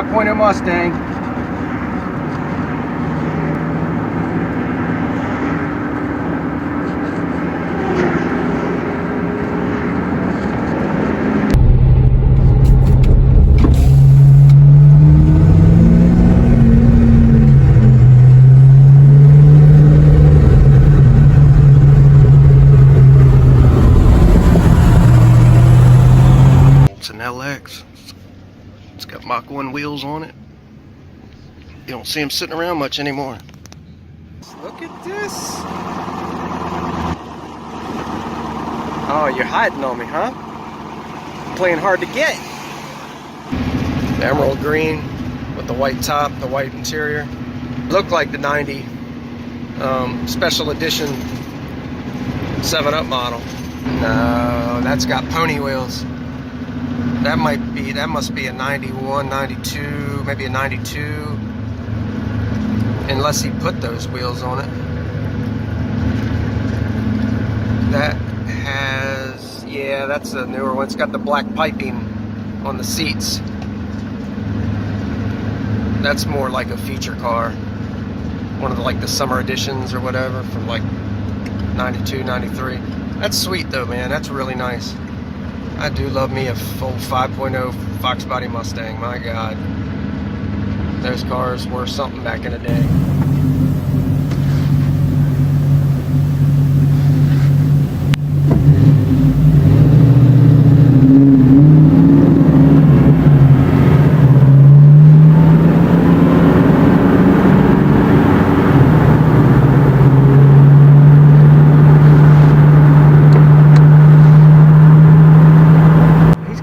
5.0 Mustang. It's an LX. It's got Mach 1 wheels on it. You don't see them sitting around much anymore. Look at this. Oh, you're hiding on me, huh? Playing hard to get. The emerald green with the white top, the white interior. Looked like the 90 special edition 7-Up model. No, that's got pony wheels. That must be a 91, 92, maybe a 92. Unless he put those wheels on it. That has, yeah, that's a newer one. It's got the black piping on the seats. That's more like a feature car. One of the, like the summer editions or whatever from like 92, 93. That's sweet though, man. That's really nice. I do love me a full 5.0 Foxbody Mustang. My God. Those cars were something back in the day.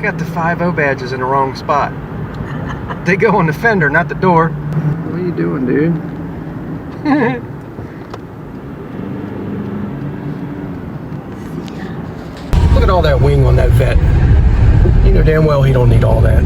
Got the 5.0 badges in the wrong spot. They go on the fender, not the door. What are you doing, dude? Look at all that wing on that vet. You know damn well he don't need all that.